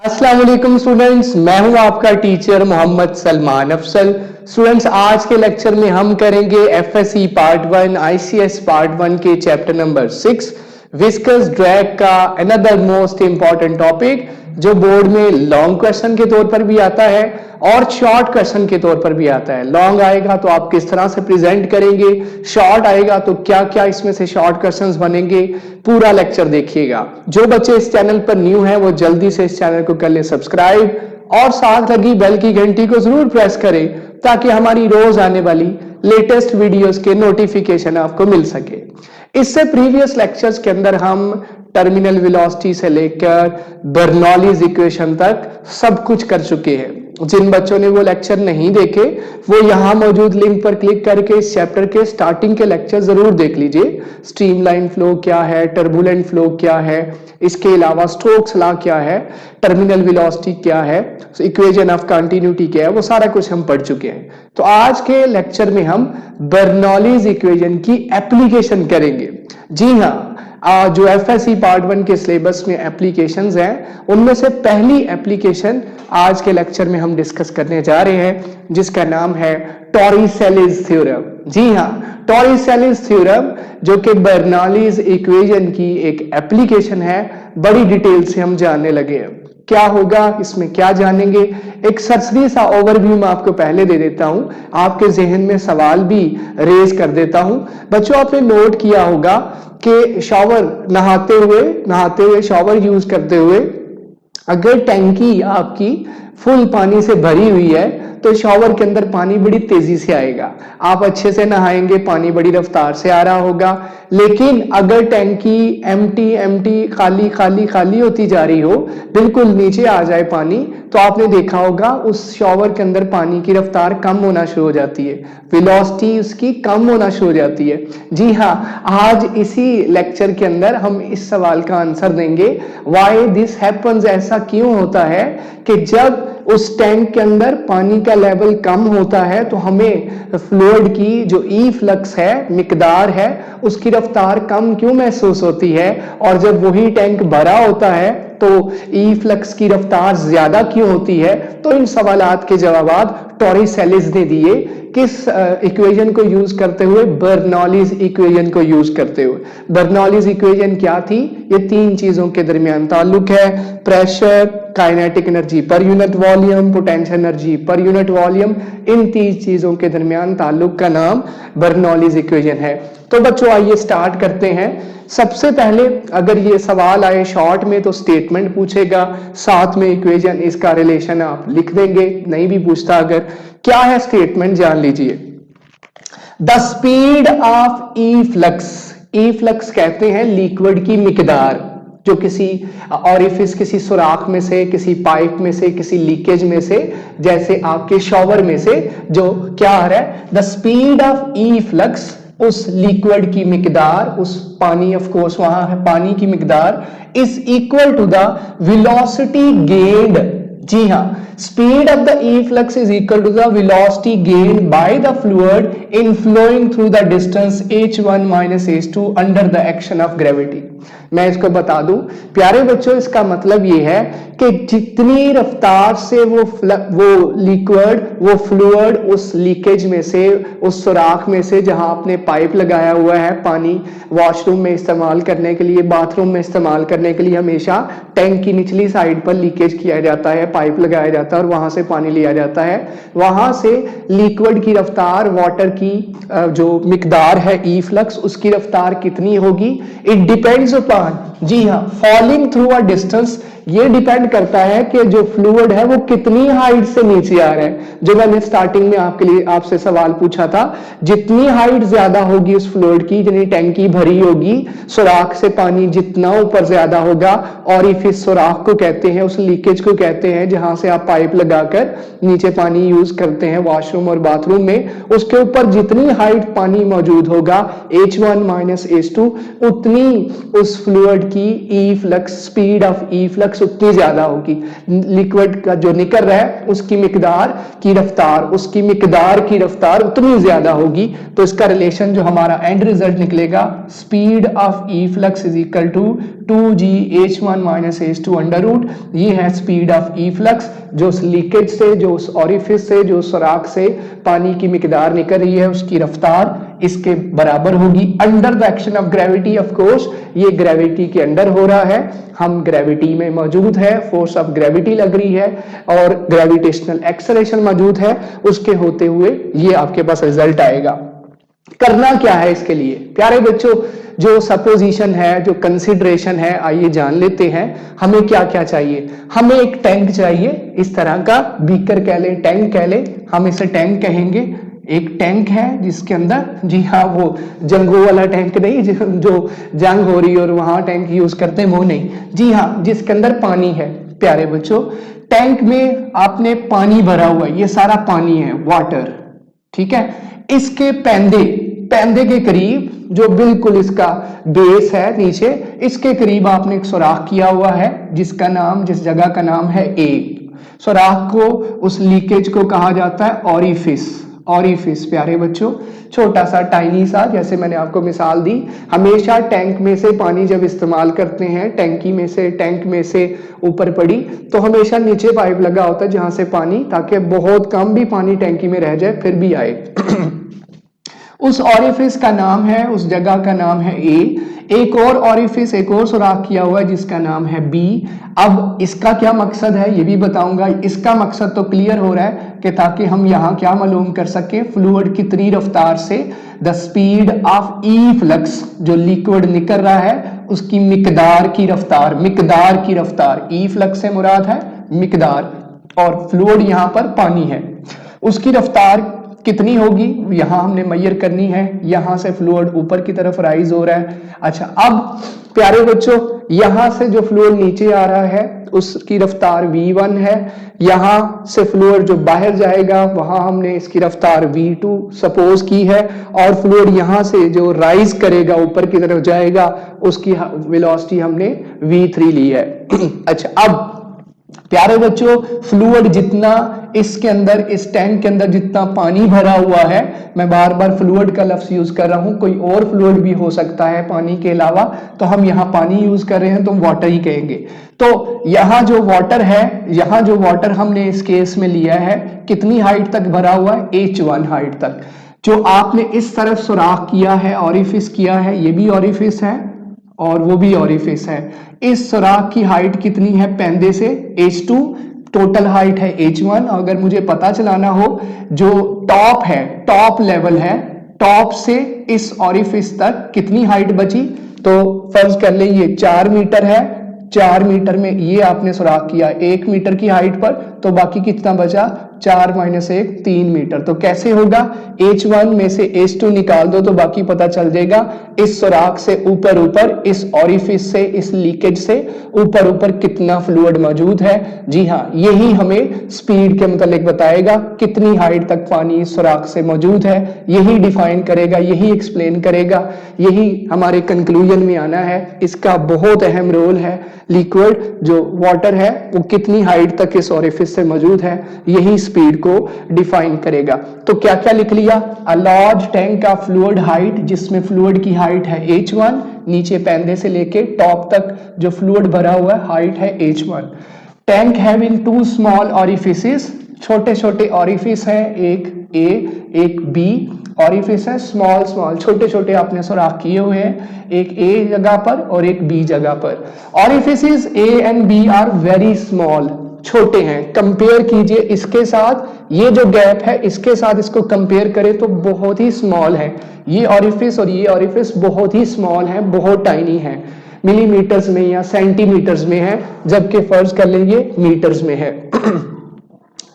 अस्सलाम वालेकुम स्टूडेंट्स, मैं हूं आपका टीचर मोहम्मद सलमान अफसल। स्टूडेंट्स, आज के लेक्चर में हम करेंगे एफएससी पार्ट 1 आईसीएस पार्ट 1 के चैप्टर नंबर 6 विस्कस ड्रैग का अनदर मोस्ट इंपॉर्टेंट टॉपिक जो बोर्ड में लॉन्ग क्वेश्चन के तौर पर भी आता है और शॉर्ट क्वेश्चन के तौर पर भी आता है। लॉन्ग आएगा तो आप किस तरह से प्रेजेंट करेंगे, शॉर्ट आएगा तो क्या क्या इसमें से शॉर्ट क्वेश्चंस बनेंगे, पूरा लेक्चर देखिएगा। जो बच्चे इस चैनल पर न्यू हैं वो जल्दी से इस चैनल को कर ले सब्सक्राइब और साथ लगी बेल की घंटी को जरूर प्रेस करें ताकि हमारी रोज आने वाली लेटेस्ट वीडियोस के नोटिफिकेशन आपको मिल सके। इससे प्रीवियस लेक्चर्स के अंदर हम टर्मिनल वेलोसिटी से लेकर बर्नौलीज इक्वेशन तक सब कुछ कर चुके हैं। जिन बच्चों ने वो लेक्चर नहीं देखे वो यहाँ मौजूद लिंक पर क्लिक करके इस चैप्टर के स्टार्टिंग के लेक्चर जरूर देख लीजिए। स्ट्रीमलाइन फ्लो क्या है, टर्बुलेंट फ्लो क्या है, इसके अलावा स्टोक्स लॉ क्या है, टर्मिनल वेलोसिटी क्या है, इक्वेशन ऑफ कंटिन्यूटी क्या है, वो सारा कुछ हम पढ़ चुके हैं। तो आज के लेक्चर में हम बर्नौलीज इक्वेशन की एप्लीकेशन करेंगे। जी हाँ, जो एफएससी पार्ट 1 के सिलेबस में एप्लीकेशंस हैं उनमें से पहली एप्लीकेशन आज के लेक्चर में हम डिस्कस करने जा रहे हैं जिसका नाम है टॉरिसेलिस थ्योरम। जी हाँ, टॉरिसेलिस थ्योरम जो कि बर्नौलीज इक्वेशन की एक एप्लीकेशन है, बड़ी डिटेल से हम जानने लगे हैं। क्या होगा, इसमें क्या जानेंगे, एक सरसरी सा ओवरव्यू मैं आपको पहले दे देता हूं, आपके जहन में सवाल भी रेज कर देता हूं। बच्चों, आपने नोट किया होगा कि शावर नहाते हुए शावर यूज करते हुए अगर टैंकी आपकी फुल पानी से भरी हुई है तो शावर के अंदर पानी बड़ी तेजी से आएगा। आप अच्छे से नहाएंगे, पानी बड़ी रफ्तार से आ रहा होगा। लेकिन अगर टैंकी एम्प्टी खाली होती जा रही हो, बिल्कुल नीचे आ जाए पानी, तो आपने देखा होगा उस शावर के अंदर पानी की रफ्तार कम होना शुरू हो जाती है, वेलोसिटी उसकी कम होना शुरू हो जाती है। जी हाँ, आज इसी लेक्चर के अंदर हम इस सवाल का आंसर देंगे, व्हाई दिस हैपेंस, ऐसा क्यों होता है कि जब उस टैंक के अंदर पानी का लेवल कम होता है तो हमें फ्लूइड की जो ई फ्लक्स है, मिकदार है, उसकी रफ्तार कम क्यों महसूस होती है, और जब वही टैंक भरा होता है तो ई फ्लक्स की रफ्तार ज्यादा क्यों होती है। तो इन सवालात के जवाब टॉरिसेलिस ने दिए, किस इक्वेशन को यूज करते हुए, बर्नौलीज इक्वेशन को यूज करते हुए। बर्नौलीज इक्वेशन क्या थी, ये तीन चीजों के दरमियान ताल्लुक है, pressure, kinetic energy per unit volume, potential energy per unit volume, इन तीन चीजों के दरमियान ताल्लुक का नाम बर्नौलीज इक्वेशन है। तो बच्चों आइए स्टार्ट करते हैं। सबसे पहले अगर ये सवाल आए शॉर्ट में तो स्टेटमेंट पूछेगा, साथ में इक्वेशन, इसका रिलेशन आप लिख देंगे, नहीं भी पूछता अगर। क्या है स्टेटमेंट, जान लीजिए। The speed of E flux, E flux कहते हैं लिक्विड की मिकदार जो किसी ऑरिफिस, किसी सुराख में से, किसी पाइप में से, किसी लीकेज में से, जैसे आपके शॉवर में से जो क्या आ रहा है, the speed of E flux, उस लिक्विड की मिकदार, उस पानी, ऑफ कोर्स वहां है पानी की मिकदार, is equal to the velocity gained. जी हाँ, speed of the efflux is equal to the velocity gained by the fluid in flowing through the distance h1 minus h2 under the action of gravity। मैं इसको बता दूं प्यारे बच्चों, इसका मतलब ये है कि जितनी रफ्तार से वो लिक्विड, वो फ्लूइड उस लीकेज में से, उस सुराख में से जहां आपने पाइप लगाया हुआ है, पानी वॉशरूम में इस्तेमाल करने के लिए, बाथरूम में इस्तेमाल करने के लिए हमेशा टैंक की निचली साइड पर लीकेज किया जाता है, पाइप लगाया जाता है और वहां से पानी लिया जाता है। वहां से लिक्विड की रफ्तार, वाटर की जो मिकदार है ई फ्लक्स, उसकी रफ्तार कितनी होगी, इट डिपेंड्स अपॉन, जी हाँ, फॉलिंग थ्रू अ डिस्टेंस, ये डिपेंड करता है कि जो फ्लूइड है वो कितनी हाइट से नीचे आ रहा है। जो मैंने स्टार्टिंग में आपके लिए आपसे सवाल पूछा था, जितनी हाइट ज्यादा होगी उस फ्लूइड की, जितनी टैंकी भरी होगी, सुराख से पानी जितना ऊपर ज्यादा होगा, और इस सुराख को कहते हैं, उस लीकेज को कहते हैं जहां से आप पाइप लगाकर नीचे पानी यूज करते हैं वॉशरूम और बाथरूम में, उसके ऊपर जितनी हाइट पानी मौजूद होगा H1 माइनस H2 उतनी उस फ्लूइड की efflux, speed of efflux उतनी ज्यादा होगी। लिक्विड का जो निकल रहा है उसकी मिकदार की रफ्तार उतनी ज्यादा होगी। तो इसका रिलेशन जो हमारा एंड रिजल्ट निकलेगा, speed of efflux is equal to 2gh1 minus h2 under root, ये है स्पीड ऑफ ई फ्लक्स जो उस लीकेज से, जो उस ऑरिफिस से, जो सुराख से पानी की मिकदार निकल रही है उसकी रफ्तार इसके बराबर होगी under the action of gravity. Of course ये ग्रेविटी के अंडर हो रहा है, हम ग्रेविटी में मौजूद है, फोर्स ऑफ ग्रेविटी लग रही है और ग्रेविटेशनल एक्सेलरेशन मौजूद है, उसके होते हुए ये आपके पास रिजल्ट आएगा। करना क्या है इसके लिए प्यारे बच्चों, जो सपोजिशन है, जो कंसिडरेशन है, आइए जान लेते हैं। हमें क्या क्या चाहिए, हमें एक टैंक चाहिए, इस तरह का बीकर कह ले, टैंक कह ले, हम इसे टैंक कहेंगे। एक टैंक है जिसके अंदर, जी हाँ, वो जंगों वाला टैंक नहीं जो जंग हो रही और वहां टैंक यूज करते हैं, वो नहीं, जी हाँ, जिसके अंदर पानी है। प्यारे बच्चों, टैंक में आपने पानी भरा हुआ है, ये सारा पानी है, वाटर, ठीक है। इसके पैंदे के करीब जो बिल्कुल इसका बेस है नीचे, इसके करीब आपने एक सुराख किया हुआ है जिसका नाम, जिस जगह का नाम है ए। सुराख को, उस लीकेज को कहा जाता है ऑरिफिस। प्यारे बच्चों, छोटा सा, टाइनी सा, जैसे मैंने आपको मिसाल दी, हमेशा टैंक में से पानी जब इस्तेमाल करते हैं, टैंक में से ऊपर पड़ी तो हमेशा नीचे पाइप लगा होता है जहां से पानी, ताकि बहुत कम भी पानी टैंकी में रह जाए फिर भी आए। उस ऑरिफिस का नाम है, उस जगह का नाम है ए। एक और ऑरिफिस, एक और सुराख किया हुआ है जिसका नाम है बी। अब इसका क्या मकसद है ये भी बताऊंगा। इसका मकसद तो क्लियर हो रहा है कि ताकि हम यहाँ क्या मालूम कर सके, फ्लूइड कितनी रफ्तार से, the speed of E flux, जो लिक्विड निकल रहा है उसकी मिकदार की रफ्तार, ई फ्लक्स से मुराद है मिकदार, और फ्लूइड यहाँ पर पानी है, उसकी रफ्तार कितनी होगी यहां हमने मेजर करनी है। यहां से फ्लूइड ऊपर की तरफ राइज हो रहा है। अच्छा, अब प्यारे बच्चों, यहां से जो फ्लूइड नीचे आ रहा है उसकी रफ्तार v1 है। यहां से फ्लूइड जो बाहर जाएगा वहां हमने इसकी रफ्तार v2 सपोज की है, और फ्लूइड यहां से जो राइज करेगा, ऊपर की तरफ जाएगा, उसकी वेलोसिटी हमने v3 ली है। अच्छा, अब प्यारे बच्चों, फ्लूइड जितना इसके अंदर, इस टैंक के अंदर जितना पानी भरा हुआ है, मैं बार बार फ्लूइड का लफ्ज यूज कर रहा हूं, कोई और फ्लूइड भी हो सकता है पानी के अलावा, तो हम यहां पानी यूज कर रहे हैं तो वाटर ही कहेंगे। तो यहां जो वाटर हमने इस केस में लिया है, कितनी हाइट तक भरा हुआ है, H1 हाइट तक। जो आपने इस तरफ सुराख किया है, ऑरिफिस किया है, ये भी ऑरिफिस है और वो भी ऑरिफिस है। इस सुराख की हाइट कितनी है पैंदे से, H2, टोटल हाइट है H1। अगर मुझे पता चलाना हो जो टॉप है, टॉप लेवल है, टॉप से इस ऑरिफिस तक कितनी हाइट बची, तो फर्ज कर ले ये 4 मीटर है। 4 मीटर में ये आपने सुराख किया 1 मीटर की हाइट पर, तो बाकी कितना बचा, 4 माइनस 1 3 मीटर। तो कैसे होगा, H1 में से H2 निकाल दो तो बाकी पता चल जाएगा। इस सुराख से ऊपर, इस ऑरिफिस से, इस लीकेज से ऊपर कितना फ्लूइड मौजूद है। जी हाँ, यही हमें स्पीड के मुतालिक बताएगा, कितनी हाइट तक पानी इस सुराख से मौजूद है, यही डिफाइन करेगा, यही एक्सप्लेन करेगा, यही हमारे कंक्लूजन में आना है। इसका बहुत अहम रोल है। लिक्विड जो वाटर है वो कितनी हाइट तक इस ऑरिफिस से मौजूद है, यही स्पीड को डिफाइन करेगा। तो क्या क्या लिख लिया, a large tank of fluid height, जिसमें फ्लूइड की हाइट है H1, नीचे पैंदे से लेके टॉप तक जो फ्लूइड भरा हुआ है हाइट है H1। टैंक हैविंग 2 स्मॉल ऑरिफिसेस, छोटे छोटे ऑरिफिस है, एक A एक B ऑरिफिस है, स्मॉल छोटे छोटे आपने सुराख किए हुए हैं, एक A जगह पर और एक B जगह पर। Orifices A and B are very small, छोटे हैं। कंपेयर कीजिए इसके साथ, ये जो गैप है इसके साथ इसको कंपेयर करें तो बहुत ही स्मॉल है। ये ऑरिफिस और ये ऑरिफिस बहुत ही स्मॉल है, बहुत टाइनी है, मिलीमीटर्स में या सेंटीमीटर्स में है, जबकि फर्ज कर लेंगे मीटर्स में है।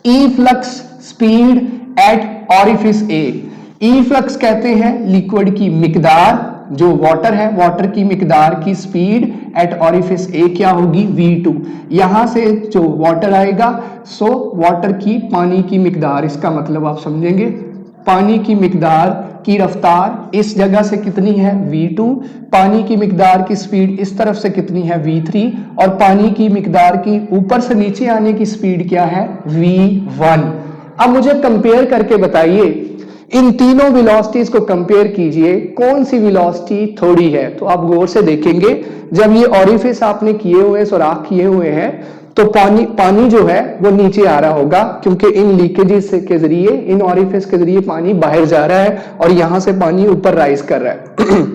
Efflux speed at orifice A, efflux कहते हैं लिक्विड की मिकदार, जो वाटर है, वाटर की मिकदार की स्पीड एट ऑरिफिस ए क्या होगी V2। यहां से जो वाटर आएगा सो वाटर की पानी की मिकदार, इसका मतलब आप समझेंगे पानी की मिकदार की रफ्तार इस जगह से कितनी है V2, पानी की मिकदार की स्पीड इस तरफ से कितनी है V3 और पानी की मिकदार की ऊपर से नीचे आने की स्पीड क्या है V1। अब मुझे कंपेयर करके बताइए इन तीनों वेलोसिटीज को कंपेयर कीजिए कौन सी वेलोसिटी थोड़ी है। तो आप गौर से देखेंगे जब ये ऑरिफिस आपने किए हुए सुराख किए हुए हैं तो पानी जो है वो नीचे आ रहा होगा क्योंकि इन लीकेजेस के जरिए इन ऑरिफिस के जरिए पानी बाहर जा रहा है और यहां से पानी ऊपर राइज कर रहा है।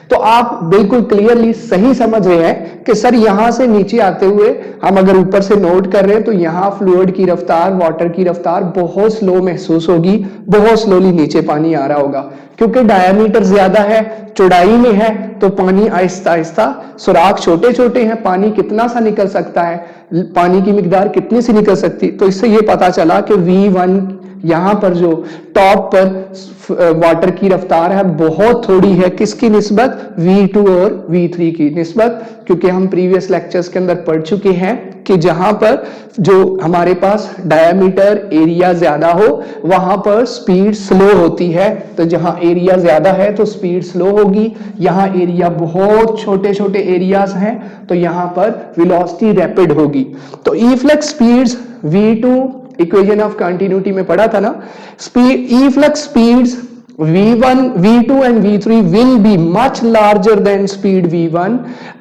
तो आप बिल्कुल क्लियरली सही समझ रहे हैं कि सर यहां से नीचे आते हुए हम अगर ऊपर से नोट कर रहे हैं तो यहां फ्लूइड की रफ्तार, वाटर की रफ्तार बहुत स्लो महसूस होगी, बहुत स्लोली नीचे पानी आ रहा होगा क्योंकि डायमीटर ज्यादा है, चौड़ाई में है तो पानी आहिस्ता आहिस्ता, सुराख छोटे छोटे हैं, पानी कितना सा निकल सकता है, पानी की मिकदार कितनी सी निकल सकती। तो इससे ये पता चला कि V1 यहां पर जो टॉप पर वाटर की रफ्तार है बहुत थोड़ी है, किसकी निस्बत V2 और V3 की निस्बत, क्योंकि हम प्रीवियस लेक्चर्स के अंदर पढ़ चुके हैं कि जहां पर जो हमारे पास डायमीटर एरिया ज्यादा हो वहां पर स्पीड स्लो होती है। तो जहां एरिया ज्यादा है तो स्पीड स्लो होगी, यहां एरिया बहुत छोटे छोटे एरियाज हैं तो यहां पर वेलोसिटी रैपिड होगी। तो efflux speeds V2 equation of continuity में पढ़ा था ना, speed efflux speeds V1, V2 and V3 will be much larger than speed V1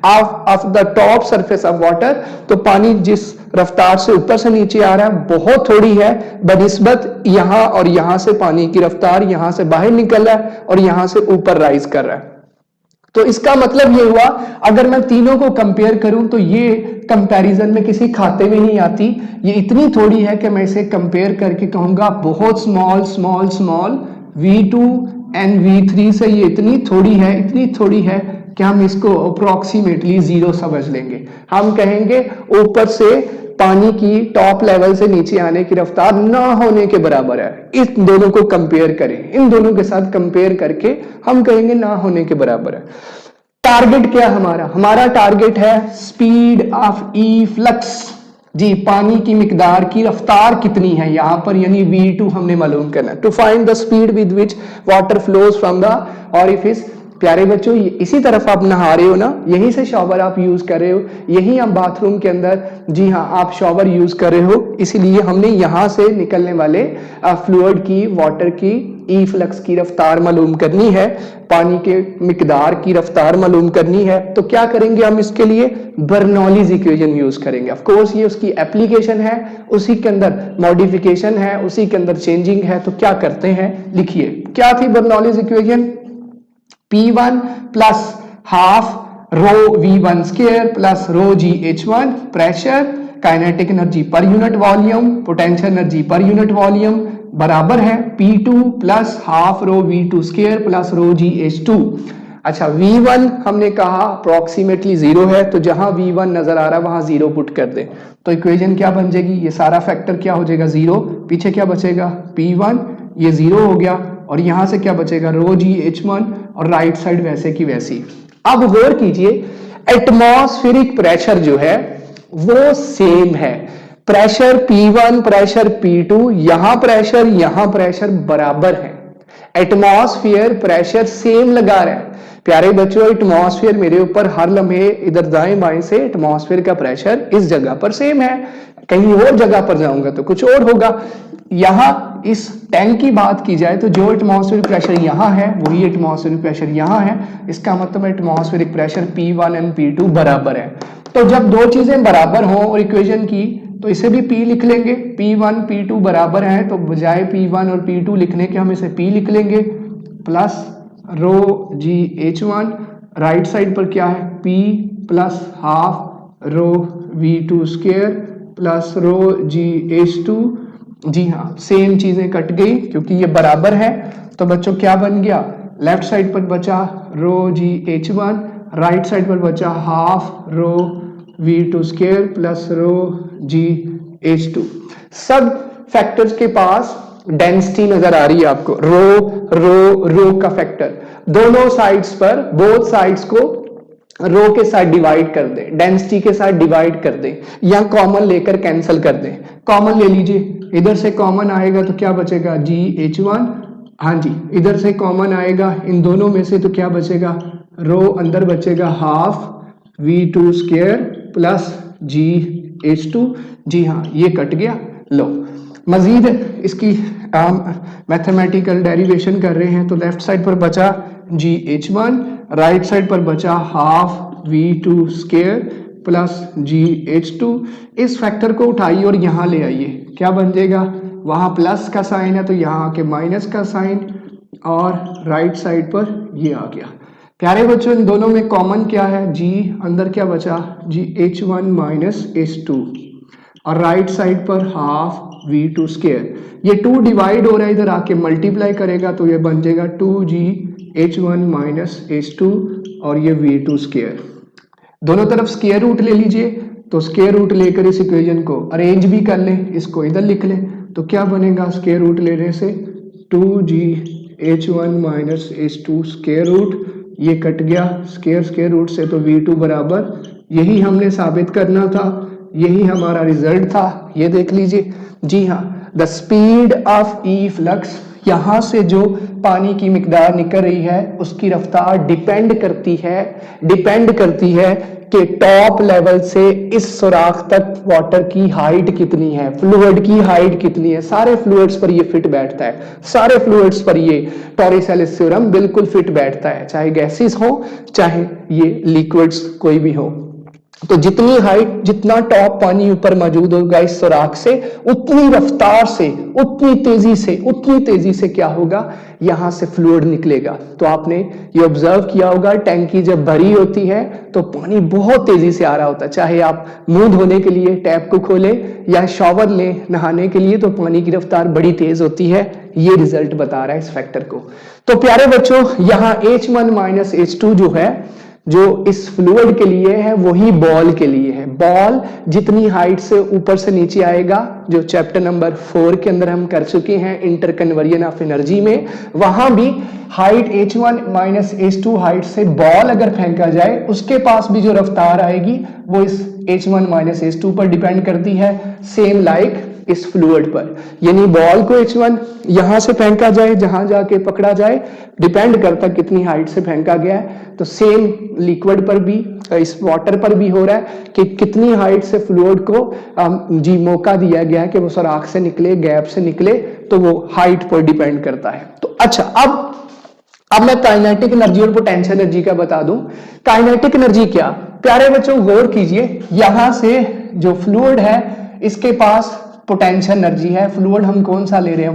of the top surface of water। तो पानी जिस रफ्तार से ऊपर से नीचे आ रहा है बहुत थोड़ी है बनिस्बत यहां और यहां से पानी की रफ्तार यहां से बाहर निकल रहा है और यहां से ऊपर राइज कर रहा है। तो इसका मतलब ये हुआ अगर मैं तीनों को कंपेयर करूं तो ये कंपैरिजन में किसी खाते में नहीं आती, ये इतनी थोड़ी है कि मैं इसे कंपेयर करके कहूंगा बहुत small small small V2 and V3 से ये इतनी थोड़ी है कि हम इसको अप्रोक्सीमेटली जीरो समझ लेंगे। हम कहेंगे ऊपर से पानी की टॉप लेवल से नीचे आने की रफ्तार ना होने के बराबर है। इस दोनों को कंपेयर करें, इन दोनों के साथ कंपेयर करके हम कहेंगे ना होने के बराबर है। टारगेट क्या हमारा टारगेट है स्पीड ऑफ ईफ्लक्स जी, पानी की मिकदार की रफ्तार कितनी है यहां पर, यानी V2 हमने मालूम करना है। To find the speed with which water flows from the orifice. प्यारे बच्चों इसी तरफ आप नहा रहे हो ना, यहीं से शॉवर आप यूज कर रहे हो, यहीं आप बाथरूम के अंदर, जी हाँ आप शॉवर यूज कर रहे हो, इसीलिए हमने यहां से निकलने वाले फ्लूइड की, वाटर की ईफ्लक्स की रफ्तार मालूम करनी है, पानी के मिकदार की रफ्तार मालूम करनी है। तो क्या करेंगे हम इसके लिए बर्नौलीज इक्वेशन यूज करेंगे। ऑफ कोर्स ये उसकी एप्लीकेशन है, उसी के अंदर मॉडिफिकेशन है, उसी के अंदर चेंजिंग है। तो क्या करते हैं, लिखिए क्या थी Bernoulli's equation, P1 plus half rho V1 square plus रो GH1 pressure, kinetic energy per unit volume, potential energy per unit volume बराबर है P2 plus half rho V2 square plus रो GH2। अच्छा V1 हमने कहा अप्रोक्सीमेटली जीरो है, तो जहां V1 नजर आ रहा है वहां जीरो पुट कर दे। तो इक्वेशन क्या बन जाएगी, ये सारा फैक्टर क्या हो जाएगा जीरो, पीछे क्या बचेगा P1 ये जीरो हो गया और यहां से क्या बचेगा रो GH1 और राइट साइड वैसे की वैसी। अब गौर कीजिए एटमॉस्फेरिक प्रेशर जो है वो सेम है, प्रेशर P1 प्रेशर P2, यहां प्रेशर बराबर है, एटमॉस्फेयर प्रेशर सेम लगा रहा है। प्यारे बच्चों एटमॉस्फेयर मेरे ऊपर हर लम्हे इधर दाएं बाएं से एटमॉस्फेयर का प्रेशर इस जगह पर सेम है, कहीं और जगह पर जाऊंगा तो कुछ और होगा। यहां इस टैंक की बात की जाए तो जो एटमॉस्फेरिक प्रेशर यहां है वही एटमॉस्फेरिक प्रेशर यहां है, इसका मतलब atmospheric pressure P1 and P2 बराबर है। तो जब दो चीजें बराबर हों और इक्वेशन की तो इसे भी P लिख लेंगे, P1 P2 बराबर है तो बजाय P1 और P2 लिखने के हम इसे P लिख लेंगे प्लस रो GH1, राइट साइड पर क्या है P plus half rho V2 square plus रो GH2। जी हाँ सेम चीजें कट गई क्योंकि ये बराबर है। तो बच्चों क्या बन गया, लेफ्ट साइड पर बचा रो GH1, राइट साइड पर बचा half rho V2 square plus रो GH2। सब फैक्टर्स के पास डेंसिटी नजर आ रही है आपको, रो का फैक्टर दोनों साइड्स पर, बोथ साइड्स को रो के साथ डिवाइड कर दें, डेंसिटी के साथ डिवाइड कर दें, या कॉमन लेकर कैंसिल कर दें। कॉमन ले लीजिए, इधर से कॉमन आएगा तो क्या बचेगा GH1, हाँ जी, इधर से कॉमन आएगा इन दोनों में से तो क्या बचेगा, रो अंदर बचेगा half V2 square plus GH2। जी हाँ, ये कट गया। लो मजीद इसकी मैथमेटिकल डेरिवेशन कर रहे हैं तो लेफ्ट साइड पर बचा GH1, राइट साइड पर बचा half V2 square plus GH2। इस फैक्टर को उठाइए और यहाँ ले आइए, क्या बन जाएगा, वहाँ प्लस का साइन है तो यहाँ के माइनस का साइन, और राइट साइड पर ये आ गया। प्यारे बच्चों, इन दोनों में कॉमन क्या है, G अंदर क्या बचा GH1 माइनस H2, और राइट साइड पर हाफ V2 स्क्वायर। ये 2 डिवाइड हो रहा है, इधर आके मल्टीप्लाई करेगा तो ये बन जाएगा 2GH1 माइनस H2 और ये V2 स्क्वायर। दोनों तरफ स्क्वायर रूट ले लीजिए, तो स्क्वायर रूट लेकर इस इक्वेशन को अरेंज भी कर लें, इसको इधर लिख लें तो क्या बनेगा, स्क्वायर रूट लेने से 2GH1 minus H2 square root, ये कट गया स्क्वायर रूट से, तो V2 बराबर, यही हमने साबित करना था, यही हमारा रिजल्ट था, ये देख लीजिए। जी हाँ, the speed of E flux, यहाँ से जो पानी की मिकदार निकल रही है उसकी रफ्तार डिपेंड करती है कि टॉप लेवल से इस सुराख तक वाटर की हाइट कितनी है, फ्लूइड की हाइट कितनी है। सारे फ्लूइड्स पर ये फिट बैठता है, सारे फ्लूइड्स पर ये टॉरिसेलिस थ्योरम बिल्कुल फिट बैठता है, चाहे गैसेस हो चाहे ये लिक्विड्स कोई भी हो। तो जितनी हाइट, जितना टॉप पानी ऊपर मौजूद होगा इस सुराख से, उतनी रफ्तार से, उतनी तेजी से क्या होगा, यहां से फ्लूइड निकलेगा। तो आपने ये ऑब्जर्व किया होगा, टैंकी जब भरी होती है तो पानी बहुत तेजी से आ रहा होता है, चाहे आप मुंह धोने के लिए टैप को खोलें या शॉवर लें नहाने के लिए, तो पानी की रफ्तार बड़ी तेज होती है। ये रिजल्ट बता रहा है इस फैक्टर को। तो प्यारे बच्चों, यहाँ H1 माइनस H2 जो है, जो इस फ्लूइड के लिए है वही बॉल के लिए है। बॉल जितनी हाइट से ऊपर से नीचे आएगा, जो चैप्टर नंबर 4 के अंदर हम कर चुके हैं इंटरकन्वर्जन ऑफ एनर्जी में, वहां भी height H1 minus H2 height से बॉल अगर फेंका जाए, उसके पास भी जो रफ्तार आएगी वो इस H1 माइनस H2 पर डिपेंड करती है, सेम लाइक इस फ्लूइड पर। यानी बॉल को H1 यहां से फेंका जाए, जहां जाके पकड़ा जाए, डिपेंड करता कितनी हाइट से फेंका गया है। तो सेम लिक्विड पर भी, इस वाटर पर भी हो रहा है कि कितनी हाइट से फ्लूइड को जी मौका दिया गया है कि वो सुराख से निकले, गैप से निकले, तो वो हाइट पर डिपेंड करता है। तो अच्छा, अब मैं काइनेटिक एनर्जी और पोटेंशियल एनर्जी का बता दूं। काइनेटिक एनर्जी क्या, प्यारे बच्चों गौर कीजिए, यहां से जो फ्लूइड है इसके पास पोटेंशियल एनर्जी है। फ्लूइड हम कौन सा ले रहे हैं,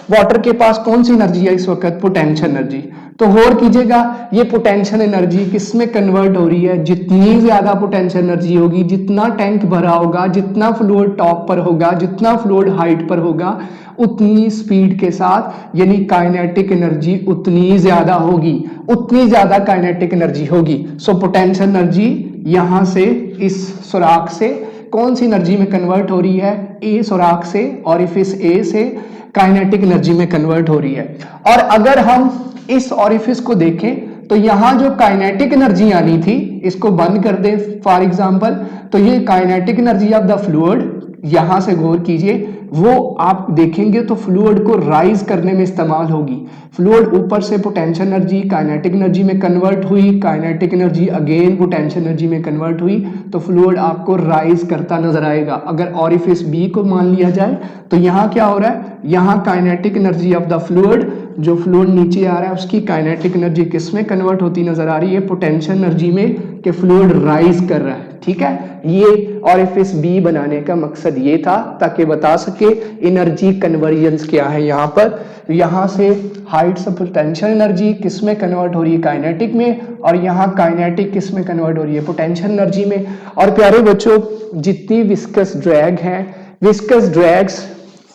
वाटर के पास कौन सी एनर्जी है इस वक्त, पोटेंशियल एनर्जी। तो गौर कीजिएगा, ये पोटेंशियल एनर्जी किस में कन्वर्ट हो रही है, जितनी ज्यादा पोटेंशियल एनर्जी होगी, जितना टैंक भरा होगा, जितना फ्लूइड टॉप पर होगा, जितना फ्लूइड हाइट पर होगा, उतनी स्पीड के साथ, यानी काइनेटिक एनर्जी उतनी ज्यादा होगी, उतनी ज्यादा काइनेटिक एनर्जी होगी। सो पोटेंशियल एनर्जी यहां से इस सुराख से कौन सी एनर्जी में कन्वर्ट हो रही है, ए सुराख से, ऑरिफिस ए से काइनेटिक एनर्जी में कन्वर्ट हो रही है। और अगर हम इस ऑरिफिस को देखें तो यहां जो काइनेटिक एनर्जी आनी थी, इसको बंद कर दें फॉर एग्जांपल, तो ये kinetic energy of the fluid, यहां से गौर कीजिए, वो आप देखेंगे तो फ्लूइड को राइज करने में इस्तेमाल होगी। फ्लूइड ऊपर से पोटेंशियल एनर्जी काइनेटिक एनर्जी में कन्वर्ट हुई, kinetic energy again potential energy में कन्वर्ट हुई, तो फ्लूइड आपको राइज करता नजर आएगा। अगर ऑरिफिस बी को मान लिया जाए तो यहाँ क्या हो रहा है, यहाँ kinetic energy of the fluid, जो फ्लूइड नीचे आ रहा है उसकी काइनेटिक एनर्जी किस में कन्वर्ट होती नजर आ रही है, पोटेंशियल एनर्जी में, कि फ्लूइड राइज कर रहा है। ठीक है, ये ऑरिफिस बी बनाने का मकसद ये था ताकि बता सके एनर्जी कन्वर्जन्स क्या है। यहाँ पर, यहाँ से हाइट से पोटेंशियल एनर्जी किस में कन्वर्ट हो रही है, काइनेटिक में, और यहाँ काइनेटिक किस में कन्वर्ट हो रही है, पोटेंशियल एनर्जी में। और प्यारे बच्चों, जितनी विस्कस ड्रैग है, विस्कस ड्रैग्स,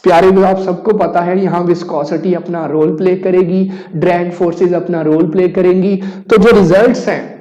प्यारे आप सबको पता है, यहाँ विस्कोसिटी अपना रोल प्ले करेगी, ड्रैग फोर्सेस अपना रोल प्ले करेंगी। तो जो रिजल्ट्स हैं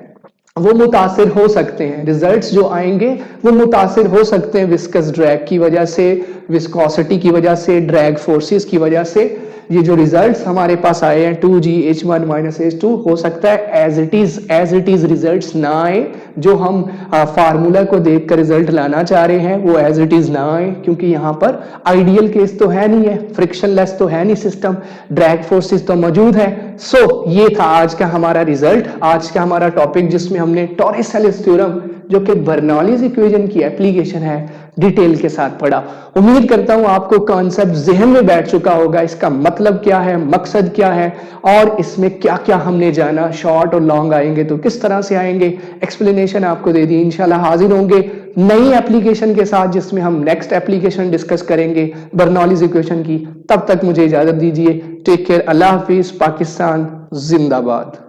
वो मुतासिर हो सकते हैं, रिजल्ट्स जो आएंगे वो मुतासिर हो सकते हैं विस्कस ड्रैग की वजह से, विस्कोसिटी की वजह से, ड्रैग फोर्सेस की वजह से। ये जो रिजल्ट्स हमारे पास आए हैं 2GH1 माइनस H2 हो सकता है एज इट इज रिजल्ट्स ना आए, जो हम फार्मूला को देखकर रिजल्ट लाना चाह रहे हैं वो एज इट इज ना आए, क्योंकि यहाँ पर आइडियल केस तो है नहीं है, फ्रिक्शनलेस तो है नहीं सिस्टम, ड्रैग फोर्सेस तो मौजूद है। सो ये था आज का हमारा रिजल्ट, आज का हमारा टॉपिक, जिसमें हमने टॉरेस-एलिस थ्योरम जो कि बर्नौलीज इक्वेशन की एप्लीकेशन है डिटेल के साथ पढ़ा। उम्मीद करता हूं आपको कॉन्सेप्ट ज़हन में बैठ चुका होगा, इसका मतलब क्या है, मकसद क्या है और इसमें क्या क्या हमने जाना, शॉर्ट और लॉन्ग आएंगे तो किस तरह से आएंगे, एक्सप्लेनेशन आपको दे दी। इंशाल्लाह हाजिर होंगे नई एप्लीकेशन के साथ, जिसमें हम नेक्स्ट एप्लीकेशन डिस्कस करेंगे बर्नौलीज इक्वेशन की। तब तक मुझे इजाजत दीजिए। टेक केयर, अल्लाह हाफिज, पाकिस्तान जिंदाबाद।